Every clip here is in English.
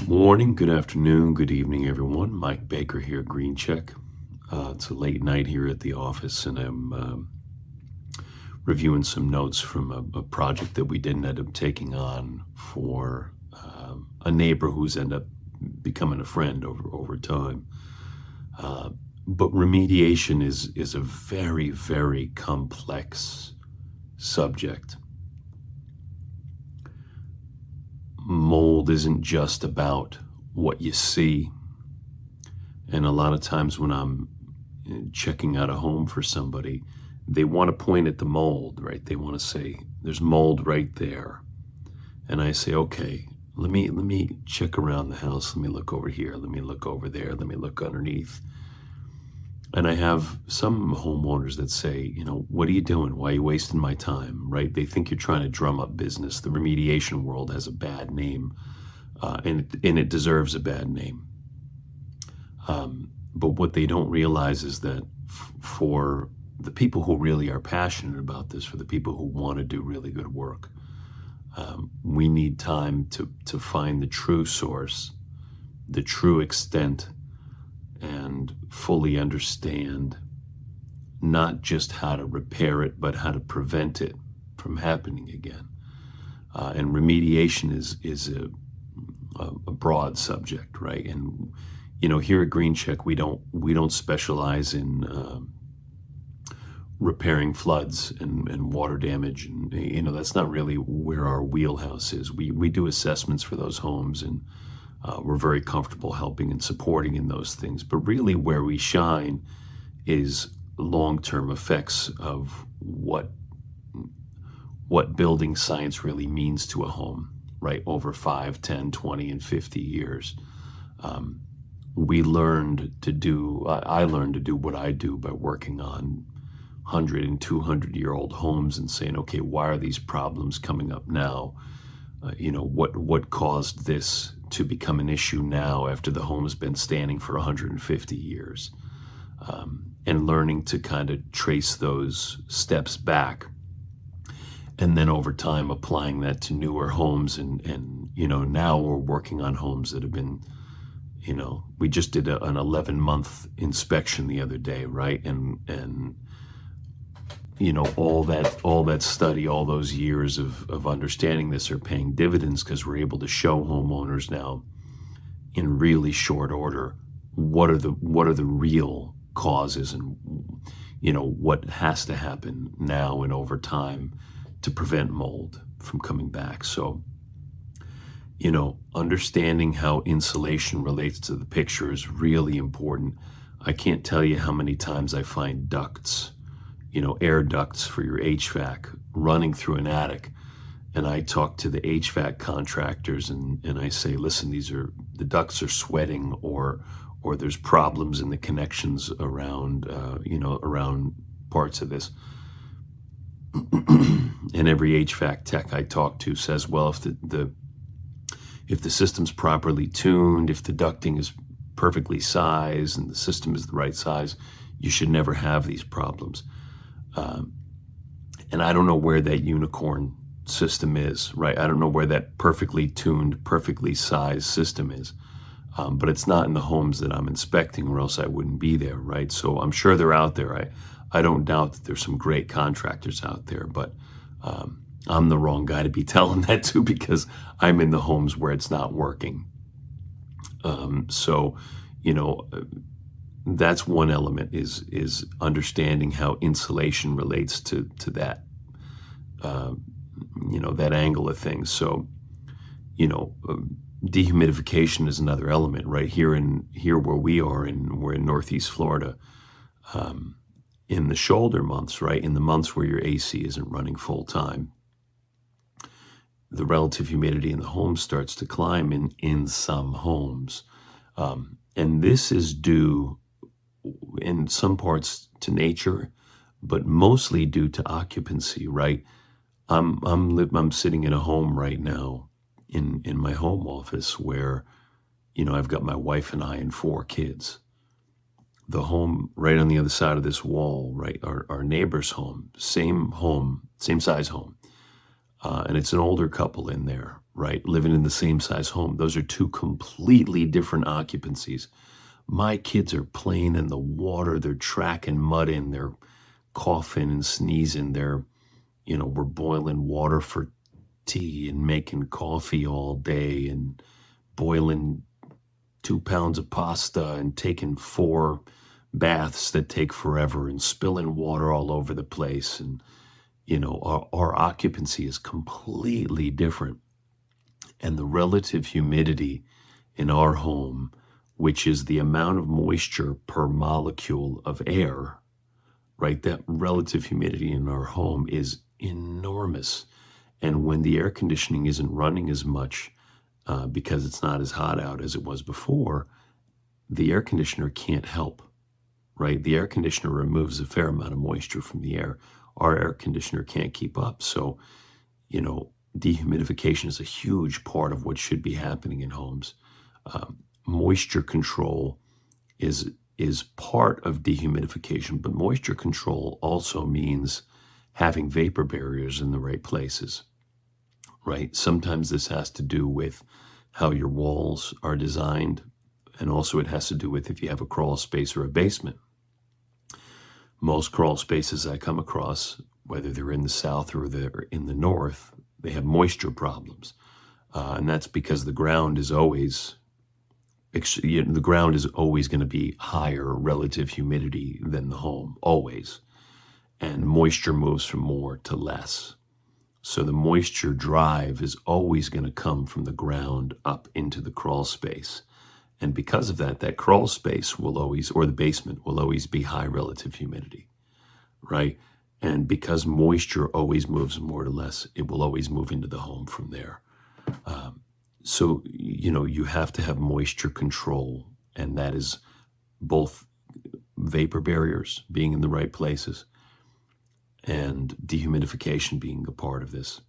Morning, good afternoon, good evening, everyone. Mike Baker here, Green Check. It's a late night here at the office, and I'm reviewing some notes from a project that we didn't end up taking on for a neighbor who's ended up becoming a friend over time. But remediation is a very, very complex subject. Mold isn't just about what you see. And a lot of times when I'm checking out a home for somebody, they want to point at the mold, right? They want to say, there's mold right there. And I say, okay, let me check around the house. Let me look over here. Let me look over there. Let me look underneath. And I have some homeowners that say, what are you doing? Why are you wasting my time, right? They think you're trying to drum up business. The remediation world has a bad name, and it deserves a bad name. But what they don't realize is that for the people who really are passionate about this, for the people who want to do really good work, we need time to find the true source, the true extent, and fully understand not just how to repair it, but how to prevent it from happening again. And remediation is a broad subject, right? And here at Green Check, we don't specialize in repairing floods and water damage, and that's not really where our wheelhouse is. We do assessments for those homes, and we're very comfortable helping and supporting in those things. But really, where we shine is long-term effects of what building science really means to a home, right? Over 5, 10, 20, and 50 years. I learned to do what I do by working on 100 and 200-year-old homes and saying, okay, why are these problems coming up now? What caused this to become an issue now after the home has been standing for 150 years? And learning to kind of trace those steps back, and then over time applying that to newer homes. And now we're working on homes that have been, we just did an 11-month inspection the other day, right? And all that study, all those years of understanding this are paying dividends, because we're able to show homeowners now in really short order what are the real causes, and what has to happen now and over time to prevent mold from coming back. So understanding how insulation relates to the picture is really important. I can't tell you how many times I find ducts, air ducts for your HVAC running through an attic. And I talk to the HVAC contractors and I say, listen, the ducts are sweating, or there's problems in the connections around, around parts of this. And every HVAC tech I talk to says, well, if the system's properly tuned, if the ducting is perfectly sized and the system is the right size, you should never have these problems. And I don't know where that unicorn system is, right? I don't know where that perfectly tuned, perfectly sized system is. But it's not in the homes that I'm inspecting, or else I wouldn't be there, right? So I'm sure they're out there. I don't doubt that there's some great contractors out there, but I'm the wrong guy to be telling that to, because I'm in the homes where it's not working. So that's one element, is understanding how insulation relates to that, that angle of things. So, dehumidification is another element, right? Here where we are, we're in Northeast Florida, in the shoulder months, right? In the months where your AC isn't running full time, the relative humidity in the home starts to climb in some homes. And this is due in some parts to nature, but mostly due to occupancy, right? I'm sitting in a home right now in my home office where, I've got my wife and I and 4 kids. The home right on the other side of this wall, right, our neighbor's home, same size home. and it's an older couple in there, right, living in the same size home. Those are two completely different occupancies. My kids are playing in the water. They're tracking mud in. They're coughing and sneezing. We're boiling water for tea and making coffee all day and boiling 2 pounds of pasta and taking 4 baths that take forever and spilling water all over the place. And, our occupancy is completely different. And the relative humidity in our home, which is the amount of moisture per molecule of air, right? That relative humidity in our home is enormous. And when the air conditioning isn't running as much, because it's not as hot out as it was before, the air conditioner can't help, right? The air conditioner removes a fair amount of moisture from the air. Our air conditioner can't keep up. So, dehumidification is a huge part of what should be happening in homes. Moisture control is part of dehumidification, but moisture control also means having vapor barriers in the right places, right? Sometimes this has to do with how your walls are designed, and also it has to do with if you have a crawl space or a basement. Most crawl spaces I come across, whether they're in the south or they're in the north, they have moisture problems. And that's because the ground is always going to be higher relative humidity than the home, always. And moisture moves from more to less. So the moisture drive is always going to come from the ground up into the crawl space. And because of that, that crawl space will always, or the basement will always be high relative humidity, right? And because moisture always moves more to less, it will always move into the home from there. So, you have to have moisture control, and that is both vapor barriers being in the right places and dehumidification being a part of this.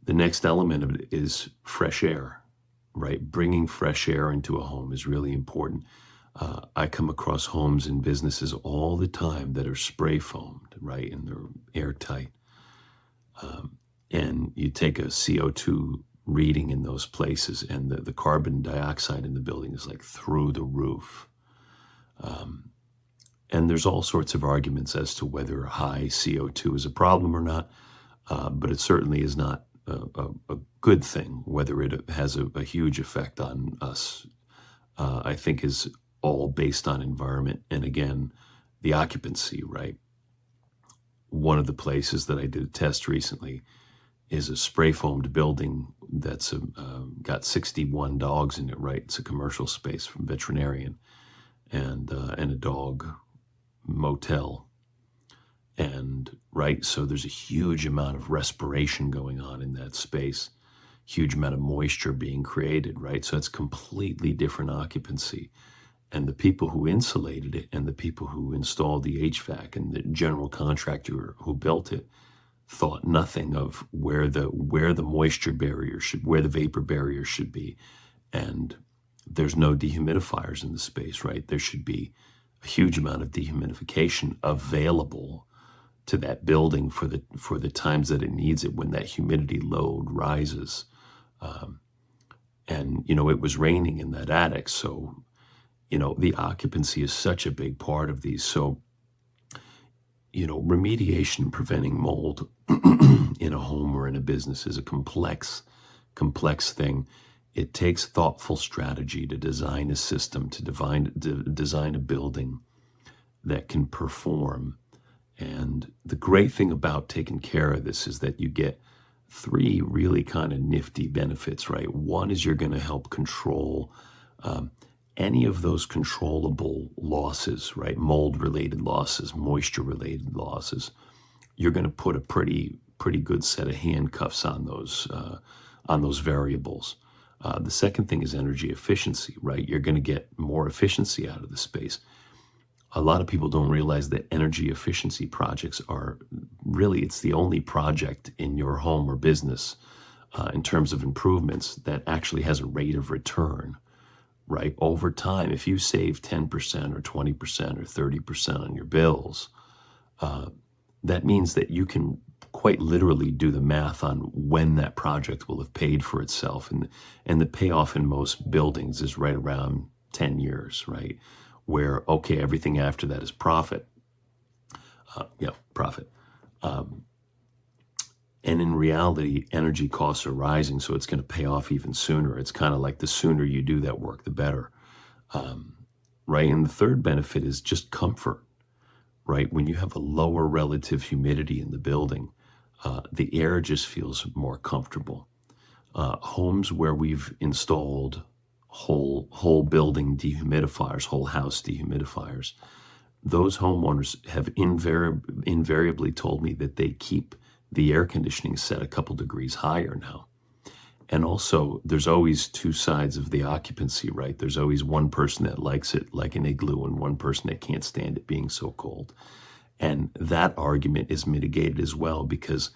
The next element of it is fresh air, right? Bringing fresh air into a home is really important. I come across homes and businesses all the time that are spray foamed, right? And they're airtight. And you take a CO2 reading in those places, and the carbon dioxide in the building is like through the roof. And there's all sorts of arguments as to whether high CO2 is a problem or not, but it certainly is not a good thing. Whether it has a huge effect on us, I think is all based on environment. And again, the occupancy, right? One of the places that I did a test recently is a spray foamed building that's got 61 dogs in it, right? It's a commercial space from veterinarian and a dog motel. And right, so there's a huge amount of respiration going on in that space, huge amount of moisture being created, right? So it's completely different occupancy. And the people who insulated it and the people who installed the HVAC and the general contractor who built it thought nothing of where the moisture barrier where the vapor barrier should be. And there's no dehumidifiers in the space, right? There should be a huge amount of dehumidification available to that building for the times that it needs it when that humidity load rises. And it was raining in that attic, so the occupancy is such a big part of these. So remediation, preventing mold in a home or in a business is a complex thing. It takes thoughtful strategy to design a system, to design a building that can perform. And the great thing about taking care of this is that you get 3 really kind of nifty benefits, right? One is you're going to help control any of those controllable losses, right? Mold-related losses, moisture-related losses. You're going to put a pretty good set of handcuffs on those variables. The second thing is energy efficiency, right? You're going to get more efficiency out of the space. A lot of people don't realize that energy efficiency projects are really, it's the only project in your home or business in terms of improvements that actually has a rate of return, right? Over time, if you save 10% or 20% or 30% on your bills, that means that you can quite literally do the math on when that project will have paid for itself. And the payoff in most buildings is right around 10 years, right? Where, okay, everything after that is profit. Yeah, profit. And in reality, energy costs are rising, so it's going to pay off even sooner. It's kind of like the sooner you do that work, the better. Right? And the third benefit is just comfort, right? When you have a lower relative humidity in the building, the air just feels more comfortable. Homes where we've installed whole building dehumidifiers, whole house dehumidifiers, those homeowners have invariably told me that they keep the air conditioning set a couple degrees higher now. And also, there's always two sides of the occupancy, right? There's always one person that likes it like an igloo and one person that can't stand it being so cold. And that argument is mitigated as well because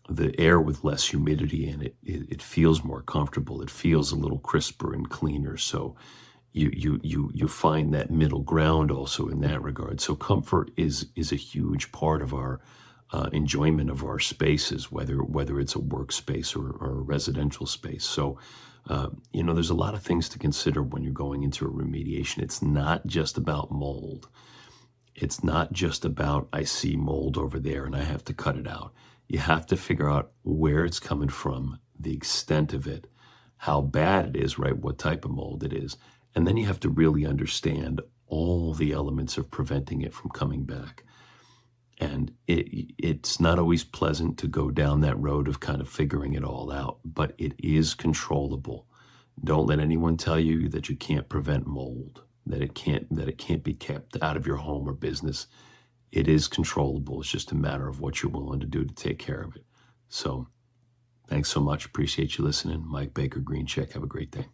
the air with less humidity in it feels more comfortable. It feels a little crisper and cleaner. So you find that middle ground also in that regard. So comfort is a huge part of our enjoyment of our spaces, whether it's a workspace or a residential space. So there's a lot of things to consider when you're going into a remediation. It's not just about mold. It's not just about I see mold over there and I have to cut it out. You have to figure out where it's coming from, the extent of it, how bad it is, right? What type of mold it is. And then you have to really understand all the elements of preventing it from coming back. And it's not always pleasant to go down that road of kind of figuring it all out, but it is controllable. Don't let anyone tell you that you can't prevent mold, that it can't be kept out of your home or business. It is controllable. It's just a matter of what you're willing to do to take care of it. So thanks so much. Appreciate you listening. Mike Baker, Green Check. Have a great day.